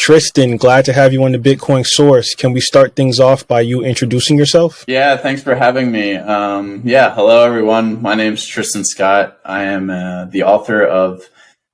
Tristan, glad to have you on the Bitcoin Source. Can we start things off by you introducing yourself? Yeah, thanks for having me. Hello everyone. My name's Tristan Scott. I am the author of a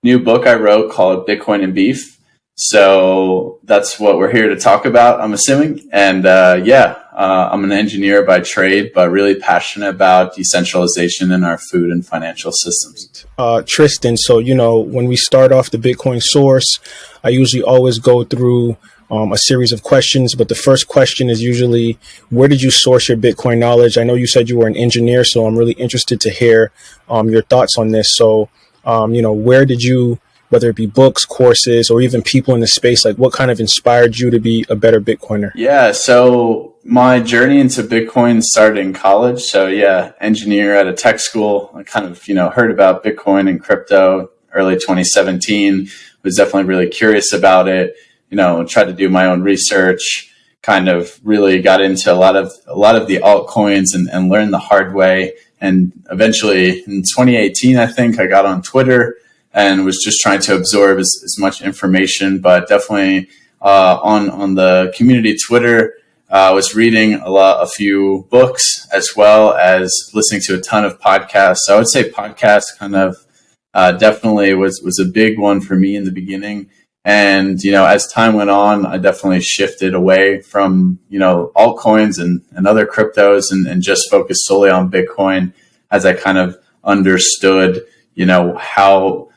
new book I wrote called Bitcoin and Beef. So that's what we're here to talk about, I'm assuming. And I'm an engineer by trade, but really passionate about decentralization in our food and financial systems. Tristan, so, when we start off the Bitcoin Source, I usually always go through a series of questions, but the first question is usually, where did you source your Bitcoin knowledge? I know you said you were an engineer, so I'm really interested to hear your thoughts on this. So, where did you, whether it be books, courses, or even people in the space, like what kind of inspired you to be a better Bitcoiner? Yeah, so my journey into Bitcoin started in college. So engineer at a tech school. I kind of, heard about Bitcoin and crypto early 2017, was definitely really curious about it, tried to do my own research, kind of really got into a lot of the altcoins and learned the hard way. And eventually in 2018, I think I got on Twitter and was just trying to absorb as much information, but definitely on the community Twitter, was reading a few books as well as listening to a ton of podcasts. So I would say podcasts kind of definitely was a big one for me in the beginning. And, as time went on, I definitely shifted away from, altcoins and other cryptos and just focused solely on Bitcoin as I kind of understood, how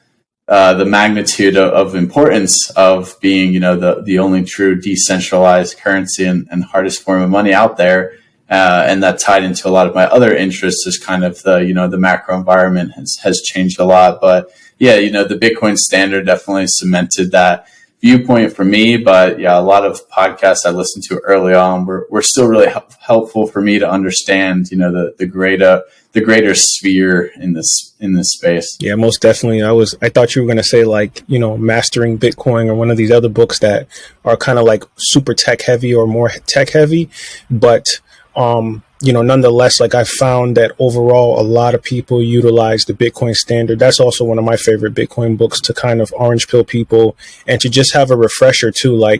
the magnitude of importance of being, the only true decentralized currency and hardest form of money out there. And that tied into a lot of my other interests as kind of the macro environment has changed a lot. But the Bitcoin standard definitely cemented that viewpoint for me. But a lot of podcasts I listened to early on were still really helpful for me to understand, the greater sphere in this space. Yeah, most definitely. I thought you were going to say Mastering Bitcoin or one of these other books that are kind of like super tech heavy or more tech heavy. But, nonetheless, I found that overall, a lot of people utilize the Bitcoin standard. That's also one of my favorite Bitcoin books to kind of orange pill people and to just have a refresher too. I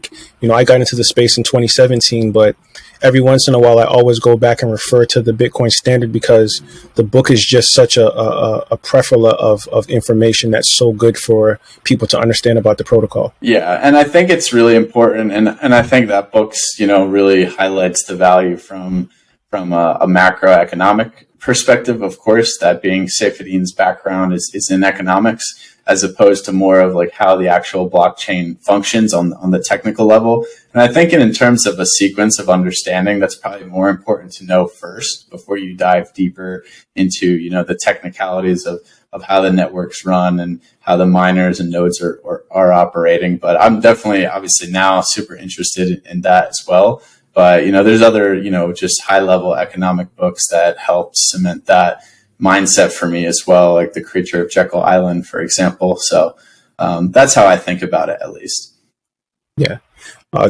got into the space in 2017, but every once in a while, I always go back and refer to the Bitcoin standard because the book is just such a plethora of information that's so good for people to understand about the protocol. Yeah, and I think it's really important, and I think that book's really highlights the value from a macroeconomic perspective. Of course, that being Seyfedin's background is in economics, as opposed to more of how the actual blockchain functions on the technical level. And I think in terms of a sequence of understanding, that's probably more important to know first before you dive deeper into, the technicalities of how the networks run and how the miners and nodes are operating. But I'm definitely, obviously now super interested in that as well. But, there's other, just high level economic books that help cement that mindset for me as well, like The Creature of Jekyll Island, for example. So that's how I think about it, at least. Yeah.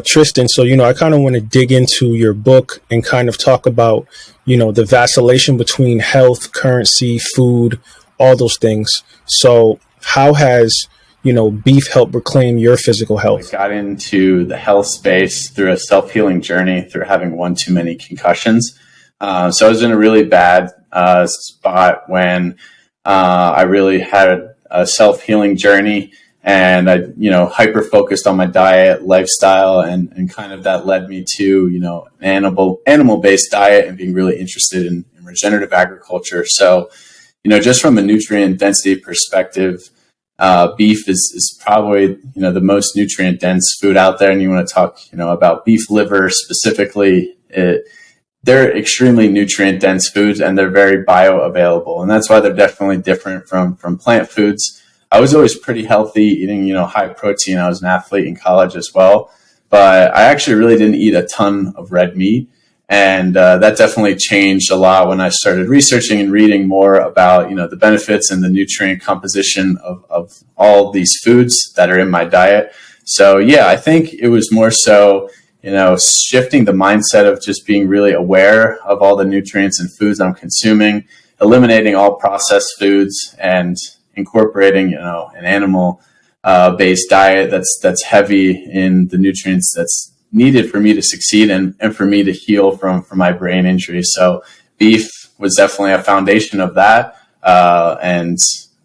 Tristan, so, I kind of want to dig into your book and kind of talk about, the vacillation between health, currency, food, all those things. So how has, beef helped reclaim your physical health? I got into the health space through a self-healing journey through having one too many concussions. So I was in a really bad spot when I really had a self-healing journey, and I, hyper focused on my diet, lifestyle, and kind of that led me to, animal-based diet and being really interested in regenerative agriculture. So, just from a nutrient density perspective, beef is probably, the most nutrient dense food out there. And you want to talk, about beef liver specifically, they're extremely nutrient dense foods and they're very bioavailable. And that's why they're definitely different from plant foods. I was always pretty healthy, eating, high protein. I was an athlete in college as well, but I actually really didn't eat a ton of red meat. And that definitely changed a lot when I started researching and reading more about, the benefits and the nutrient composition of all these foods that are in my diet. So, I think it was more so, shifting the mindset of just being really aware of all the nutrients and foods I'm consuming, eliminating all processed foods and incorporating, an animal based diet that's heavy in the nutrients that's needed for me to succeed and for me to heal from my brain injury. So beef was definitely a foundation of that. And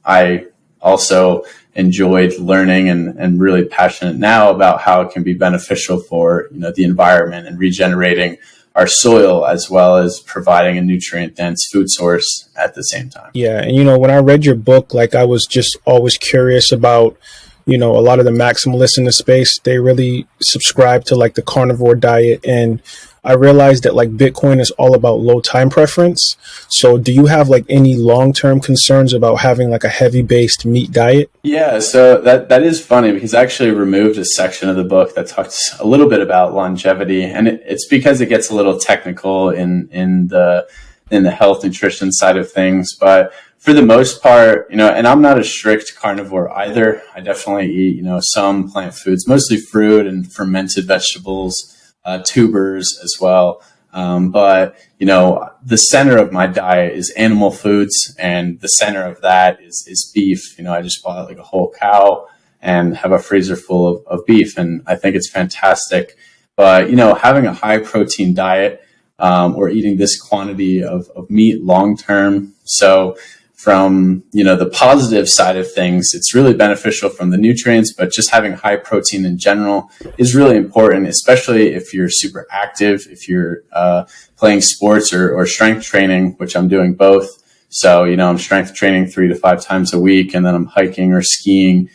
I also enjoyed learning and really passionate now about how it can be beneficial for, the environment and regenerating our soil, as well as providing a nutrient dense food source at the same time. Yeah. And, when I read your book, like, I was just always curious about, a lot of the maximalists in the space, they really subscribe to like the carnivore diet. And I realized that like Bitcoin is all about low time preference. So do you have like any long-term concerns about having like a heavy based meat diet? Yeah, so that is funny because I actually removed a section of the book that talks a little bit about longevity, and it's because it gets a little technical in the health nutrition side of things. But for the most part, and I'm not a strict carnivore either. I definitely eat, some plant foods, mostly fruit and fermented vegetables, tubers as well. But the center of my diet is animal foods, and the center of that is beef. I just bought like a whole cow and have a freezer full of beef, and I think it's fantastic. But, having a high protein diet, or eating this quantity of meat long term. So from, the positive side of things, it's really beneficial from the nutrients, but just having high protein in general is really important, especially if you're super active, if you're playing sports or strength training, which I'm doing both. So, I'm strength training 3 to 5 times a week, and then I'm hiking or skiing,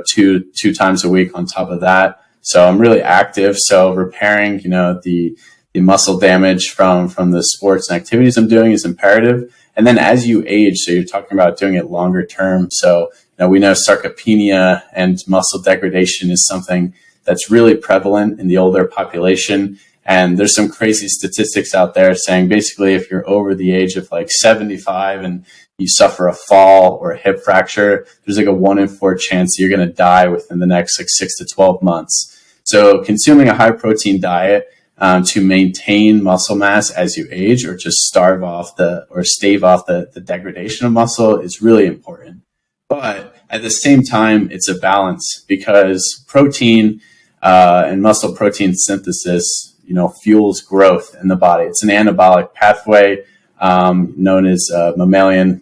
two times a week on top of that. So I'm really active. So repairing, the muscle damage from the sports and activities I'm doing is imperative. And then as you age, so you're talking about doing it longer term. So, we know sarcopenia and muscle degradation is something that's really prevalent in the older population. And there's some crazy statistics out there saying basically if you're over the age of like 75 and you suffer a fall or a hip fracture, there's like a 1 in 4 chance you're going to die within the next like 6 to 12 months. So consuming a high protein diet to maintain muscle mass as you age, or just stave off the degradation of muscle, is really important. But at the same time, it's a balance, because protein and muscle protein synthesis, fuels growth in the body. It's an anabolic pathway known as mammalian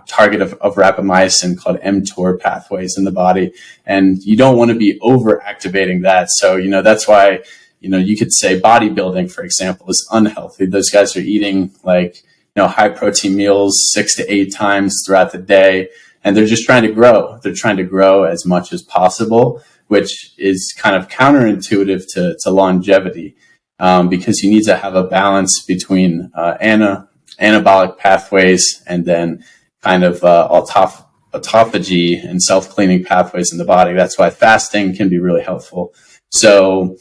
target of rapamycin, called mTOR pathways in the body. And you don't want to be over activating that. So, that's why you could say bodybuilding, for example, is unhealthy. Those guys are eating like, high protein meals 6 to 8 times throughout the day, and they're just trying to grow. They're trying to grow as much as possible, which is kind of counterintuitive to longevity, because you need to have a balance between anabolic pathways and then kind of autophagy and self-cleaning pathways in the body. That's why fasting can be really helpful. So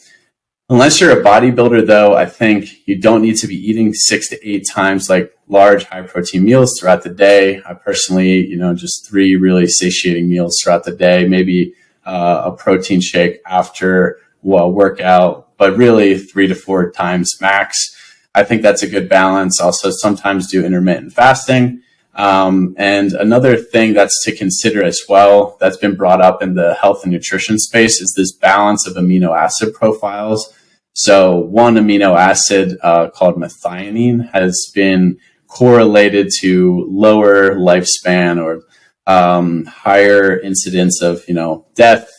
unless you're a bodybuilder, though, I think you don't need to be eating 6 to 8 times like large high protein meals throughout the day. I personally eat, just 3 really satiating meals throughout the day, maybe a protein shake after a workout, but really 3 to 4 times max. I think that's a good balance. Also, sometimes do intermittent fasting. And another thing that's to consider as well, that's been brought up in the health and nutrition space, is this balance of amino acid profiles. So one amino acid called methionine has been correlated to lower lifespan or higher incidence of death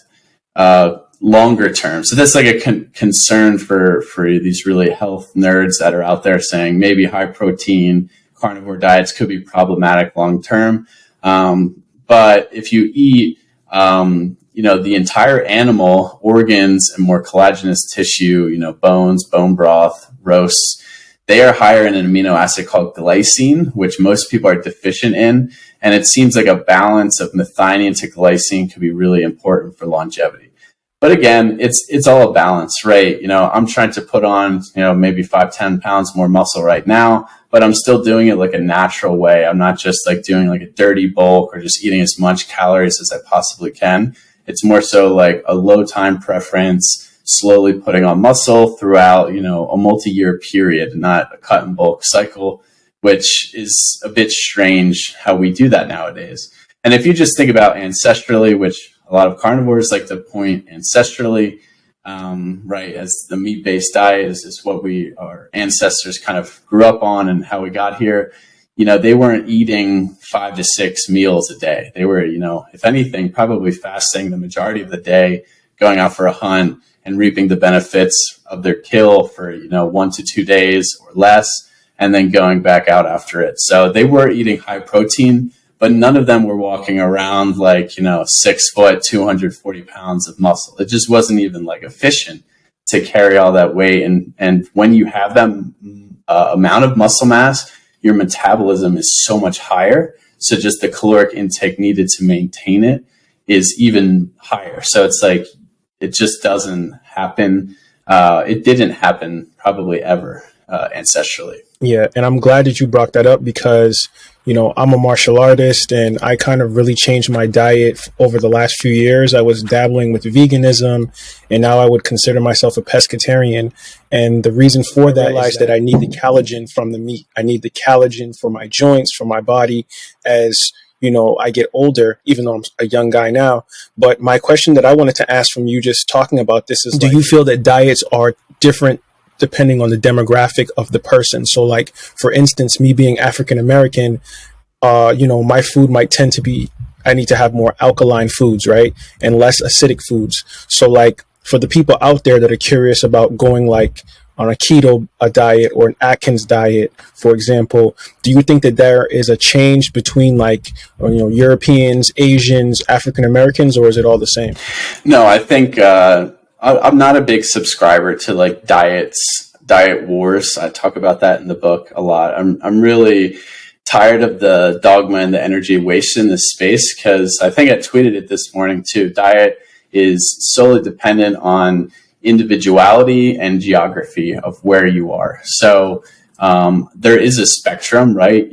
longer term. So that's like a concern for these really health nerds that are out there saying maybe high protein carnivore diets could be problematic long term. But if you eat the entire animal, organs and more collagenous tissue, bones, bone broth, roasts, they are higher in an amino acid called glycine, which most people are deficient in. And it seems like a balance of methionine to glycine could be really important for longevity. But again, it's all a balance, right? I'm trying to put on, maybe 5-10 pounds more muscle right now, but I'm still doing it like a natural way. I'm not just like doing like a dirty bulk or just eating as much calories as I possibly can. It's more so like a low time preference, slowly putting on muscle throughout, a multi-year period, not a cut and bulk cycle, which is a bit strange how we do that nowadays. And if you just think about ancestrally, which a lot of carnivores like to point ancestrally, right, as the meat-based diet is what our ancestors kind of grew up on and how we got here. They weren't eating 5 to 6 meals a day. They were, if anything, probably fasting the majority of the day, going out for a hunt and reaping the benefits of their kill for, 1 to 2 days or less, and then going back out after it. So they were eating high protein, but none of them were walking around like, 6 foot, 240 pounds of muscle. It just wasn't even like efficient to carry all that weight. And when you have that amount of muscle mass, your metabolism is so much higher. So just the caloric intake needed to maintain it is even higher. So it's like, it just doesn't happen. It didn't happen probably ever ancestrally. Yeah, and I'm glad that you brought that up because, I'm a martial artist and I kind of really changed my diet over the last few years. I was dabbling with veganism and now I would consider myself a pescatarian. And the reason for that is that I need the collagen from the meat. I need the collagen for my joints, for my body as, I get older, even though I'm a young guy now. But my question that I wanted to ask from you just talking about this is, do you feel that diets are different depending on the demographic of the person? So like, for instance, me being African-American, my food might tend to be, I need to have more alkaline foods, right? And less acidic foods. So like for the people out there that are curious about going like on a keto diet or an Atkins diet, for example, do you think that there is a change between like, Europeans, Asians, African-Americans, or is it all the same? No, I think, I'm not a big subscriber to like diet wars. I talk about that in the book a lot. I'm really tired of the dogma and the energy wasted in this space because I think I tweeted it this morning too. Diet is solely dependent on individuality and geography of where you are. So there is a spectrum, right?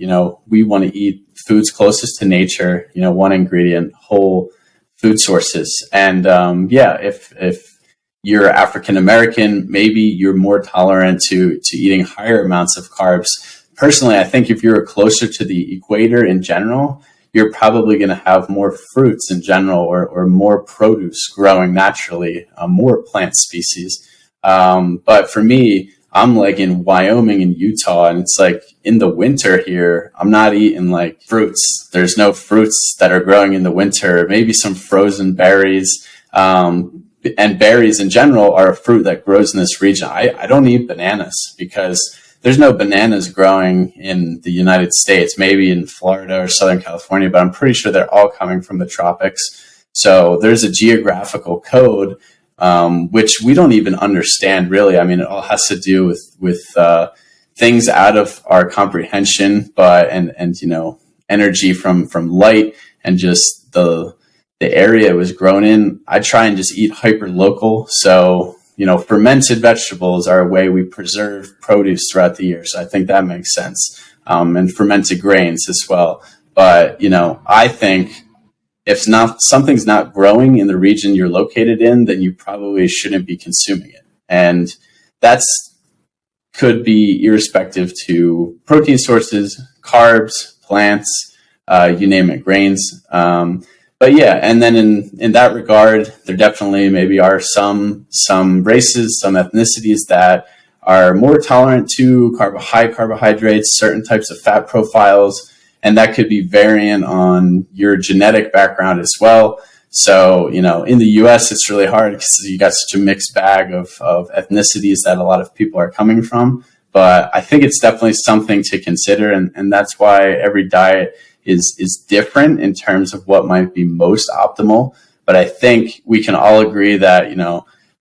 We want to eat foods closest to nature, one ingredient, whole food sources. And if you're African American, maybe you're more tolerant to eating higher amounts of carbs. Personally, I think if you're closer to the equator in general, you're probably going to have more fruits in general or more produce growing naturally, more plant species. But for me, I'm like in Wyoming and Utah, and it's like in the winter here, I'm not eating like fruits. There's no fruits that are growing in the winter, maybe some frozen berries. And berries in general are a fruit that grows in this region. I don't eat bananas because there's no bananas growing in the United States, maybe in Florida or Southern California, but I'm pretty sure they're all coming from the tropics. So there's a geographical code, which we don't even understand really. I mean, it all has to do with things out of our comprehension, but, and energy from light and just the area it was grown in. I try and just eat hyper local. So, fermented vegetables are a way we preserve produce throughout the year. So I think that makes sense. And fermented grains as well. But, I think if something's not growing in the region you're located in, then you probably shouldn't be consuming it. And that's could be irrespective to protein sources, carbs, plants, you name it, grains. But yeah, and then in that regard, there definitely maybe are some races, some ethnicities that are more tolerant to high carbohydrates, certain types of fat profiles, and that could be variant on your genetic background as well. So, in the US, it's really hard because you got such a mixed bag of ethnicities that a lot of people are coming from. But I think it's definitely something to consider, and that's why every diet is different in terms of what might be most optimal. But I think we can all agree that,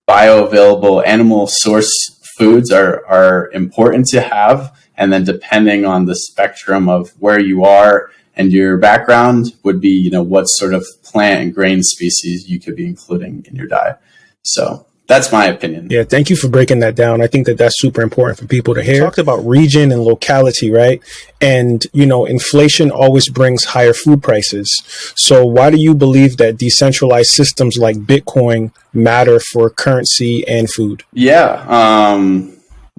bioavailable animal source foods are important to have. And then depending on the spectrum of where you are and your background would be, what sort of plant and grain species you could be including in your diet. So that's my opinion. Yeah, thank you for breaking that down. I think that that's super important for people to hear. You talked about region and locality, right? And, inflation always brings higher food prices. So why do you believe that decentralized systems like Bitcoin matter for currency and food? Yeah.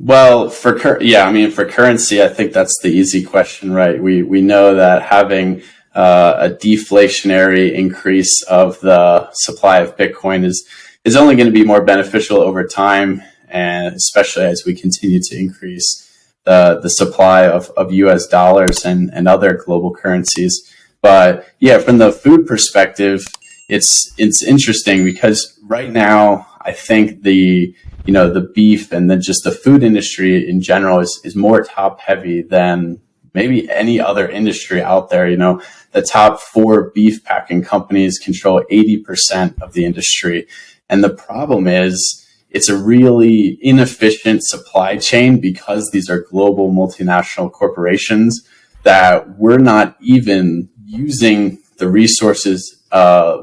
Well, for currency, I think that's the easy question, right? We know that having a deflationary increase of the supply of Bitcoin is only going to be more beneficial over time, and especially as we continue to increase the supply of US dollars and other global currencies. But yeah, from the food perspective, it's interesting because right now I think the beef and then just the food industry in general is more top heavy than maybe any other industry out there. The top 4 beef packing companies control 80% of the industry. And the problem is it's a really inefficient supply chain because these are global multinational corporations that we're not even using the resources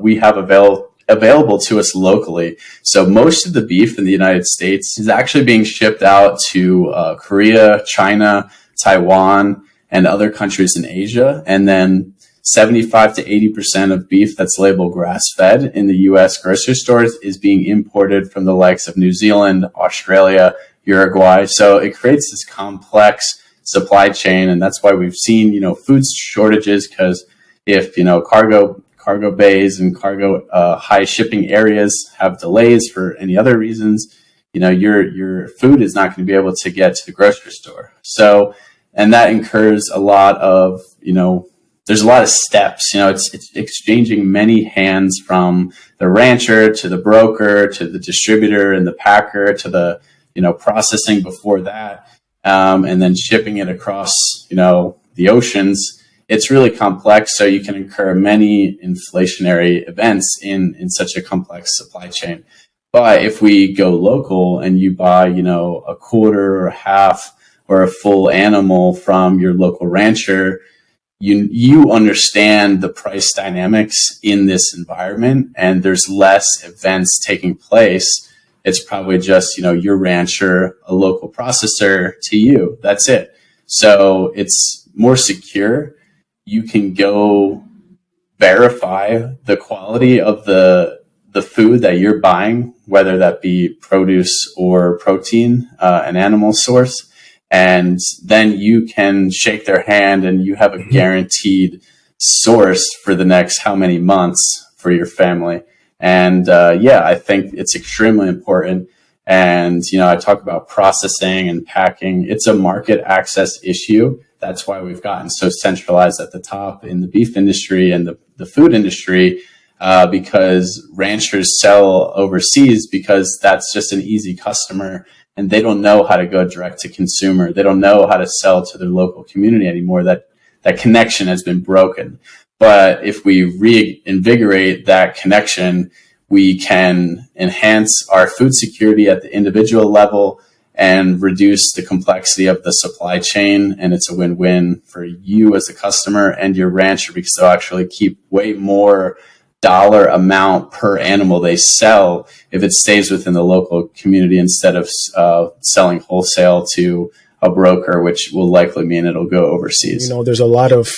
we have available to us locally. So most of the beef in the United States is actually being shipped out to Korea, China, Taiwan, and other countries in Asia. And then 75 to 80% of beef that's labeled grass-fed in the U.S. grocery stores is being imported from the likes of New Zealand, Australia, Uruguay. So it creates this complex supply chain, and that's why we've seen, food shortages, because if, cargo bays and cargo high shipping areas have delays for any other reasons, your food is not going to be able to get to the grocery store. So, and that incurs a lot of, there's a lot of steps. It's exchanging many hands from the rancher to the broker to the distributor and the packer to the processing before that, and then shipping it across the oceans. It's really complex, so you can incur many inflationary events in such a complex supply chain. But if we go local and you buy a quarter or a half or a full animal from your local rancher, you understand the price dynamics in this environment, and there's less events taking place. It's probably just, your rancher, a local processor to you. That's it. So it's more secure. You can go verify the quality of the food that you're buying, whether that be produce or protein, an animal source. And then you can shake their hand and you have a guaranteed source for the next how many months for your family. And I think it's extremely important. And, I talk about processing and packing. It's a market access issue. That's why we've gotten so centralized at the top in the beef industry and the food industry, because ranchers sell overseas because that's just an easy customer. And they don't know how to go direct to consumer. They don't know how to sell to their local community anymore. That connection has been broken. But if we reinvigorate that connection, we can enhance our food security at the individual level and reduce the complexity of the supply chain. And it's a win-win for you as a customer and your rancher, because they'll actually keep way more dollar amount per animal they sell if it stays within the local community instead of selling wholesale to a broker, which will likely mean it'll go overseas. There's a lot of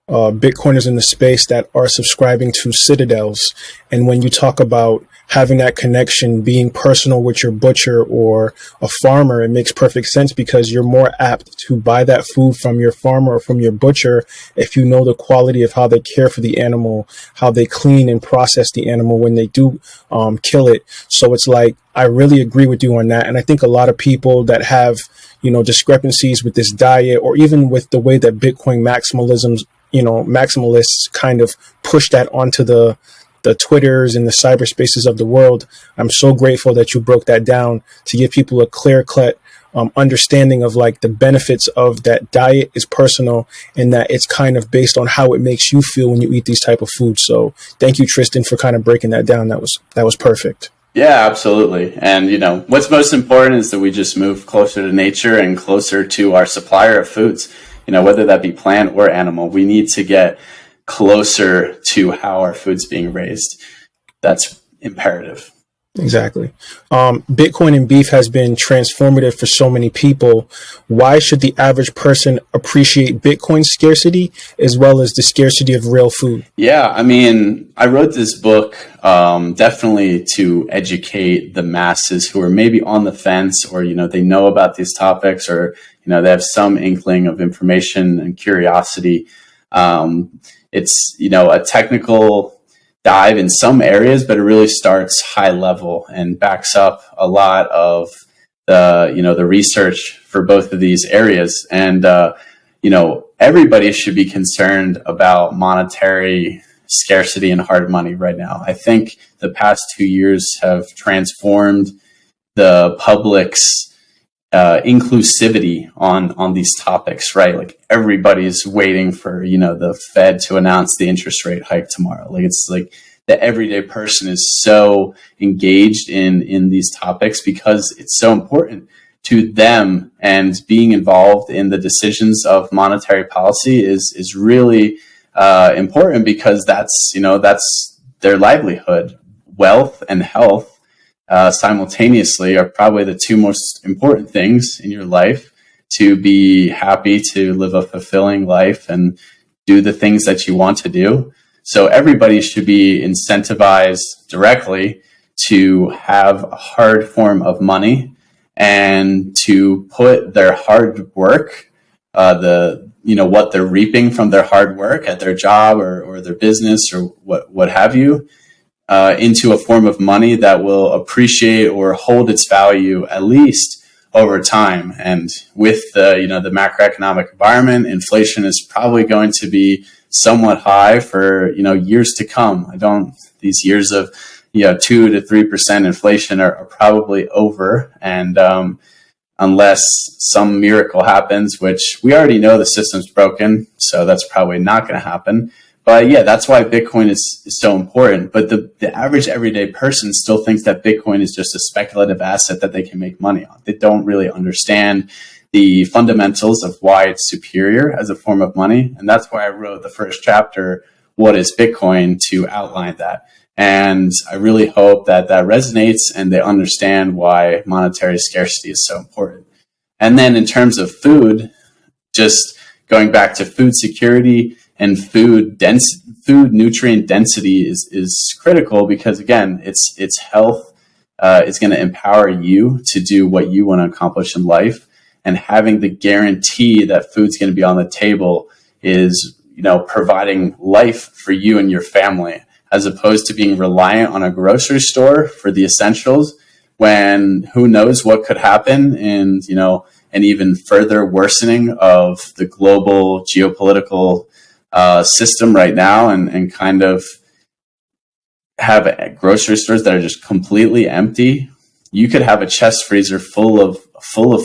Bitcoiners in the space that are subscribing to citadels. And when you talk about having that connection, being personal with your butcher or a farmer, it makes perfect sense, because you're more apt to buy that food from your farmer or from your butcher if you know the quality of how they care for the animal, how they clean and process the animal when they do kill it. So it's like, I really agree with you on that. And I think a lot of people that have, discrepancies with this diet, or even with the way that Bitcoin maximalists kind of push that onto the Twitters and the cyberspaces of the world. I'm so grateful that you broke that down to give people a clear-cut understanding of like the benefits of that diet is personal, and that it's kind of based on how it makes you feel when you eat these type of foods. So thank you, Tristan, for kind of breaking that down. That was perfect. Yeah, absolutely. And, what's most important is that we just move closer to nature and closer to our supplier of foods, whether that be plant or animal. We need to get closer to how our food's being raised. That's imperative. Exactly. Bitcoin and beef has been transformative for so many people. Why should the average person appreciate Bitcoin's scarcity as well as the scarcity of real food? Yeah, I wrote this book definitely to educate the masses who are maybe on the fence, or, they know about these topics, or, they have some inkling of information and curiosity. it's, a technical dive in some areas, but it really starts high level and backs up a lot of the research for both of these areas. And, everybody should be concerned about monetary scarcity and hard money right now. I think the past 2 years have transformed the public's inclusivity on these topics, right? Like everybody's waiting for, the Fed to announce the interest rate hike tomorrow. Like it's like the everyday person is so engaged in these topics because it's so important to them, and being involved in the decisions of monetary policy is really important because that's their livelihood. Wealth and health simultaneously are probably the two most important things in your life to be happy, to live a fulfilling life and do the things that you want to do. So everybody should be incentivized directly to have a hard form of money and to put their hard work, what they're reaping from their hard work at their job or their business or what have you, into a form of money that will appreciate or hold its value at least over time. And with the macroeconomic environment, inflation is probably going to be somewhat high for, years to come. These years of 2 to 3% inflation are probably over. And unless some miracle happens, which we already know the system's broken, so that's probably not going to happen. But yeah, that's why Bitcoin is so important. But the average everyday person still thinks that Bitcoin is just a speculative asset that they can make money on. They don't really understand the fundamentals of why it's superior as a form of money. And that's why I wrote the first chapter, What is Bitcoin?, to outline that. And I really hope that resonates and they understand why monetary scarcity is so important. And then in terms of food, just going back to food security and food nutrient density is critical because, again, it's health is going to empower you to do what you want to accomplish in life. And having the guarantee that food's going to be on the table is, providing life for you and your family, as opposed to being reliant on a grocery store for the essentials when who knows what could happen in, an even further worsening of the global geopolitical system right now and kind of have grocery stores that are just completely empty. You could have a chest freezer full of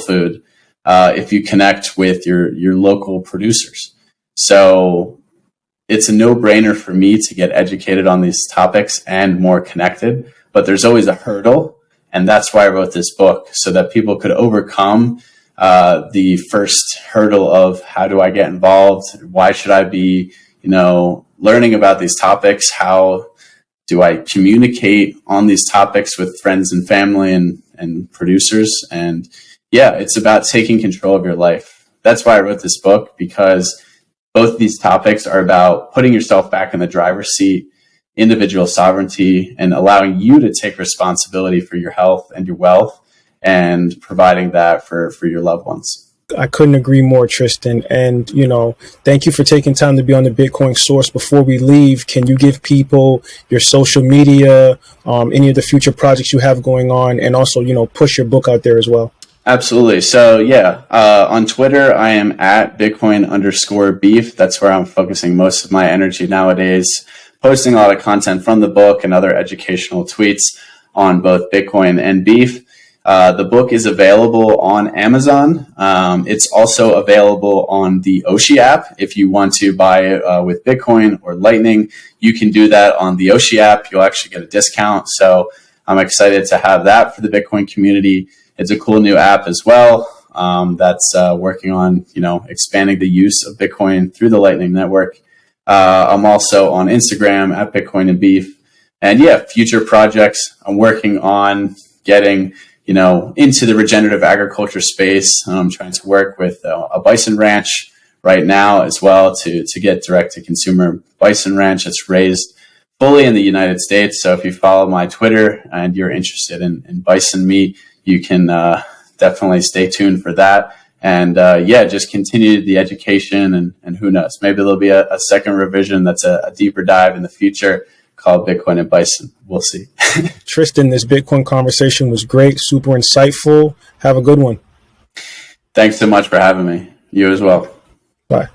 food if you connect with your local producers. So it's a no-brainer for me to get educated on these topics and more connected, but there's always a hurdle. And that's why I wrote this book, so that people could overcome the first hurdle of how do I get involved? Why should I be, learning about these topics? How do I communicate on these topics with friends and family and producers? And yeah, it's about taking control of your life. That's why I wrote this book, because both these topics are about putting yourself back in the driver's seat, individual sovereignty, and allowing you to take responsibility for your health and your wealth and providing that for your loved ones. I couldn't agree more, Tristan. And, thank you for taking time to be on the Bitcoin Source. Before we leave, can you give people your social media, any of the future projects you have going on, and also, push your book out there as well? Absolutely. So yeah, on Twitter, I am at Bitcoin_beef. That's where I'm focusing most of my energy nowadays, posting a lot of content from the book and other educational tweets on both Bitcoin and beef. The book is available on Amazon. It's also available on the Oshi app. If you want to buy it with Bitcoin or Lightning, you can do that on the Oshi app. You'll actually get a discount. So I'm excited to have that for the Bitcoin community. It's a cool new app as well that's working on, expanding the use of Bitcoin through the Lightning Network. I'm also on Instagram at Bitcoin and Beef. And yeah, future projects I'm working on getting, into the regenerative agriculture space. I'm trying to work with a bison ranch right now as well to get direct to consumer bison ranch that's raised fully in the United States. So if you follow my Twitter and you're interested in bison meat, you can definitely stay tuned for that. and just continue the education, and who knows, maybe there'll be a second revision that's a deeper dive in the future called Bitcoin and Bison. We'll see. Tristan, this Bitcoin conversation was great, super insightful. Have a good one. Thanks so much for having me. You as well. Bye.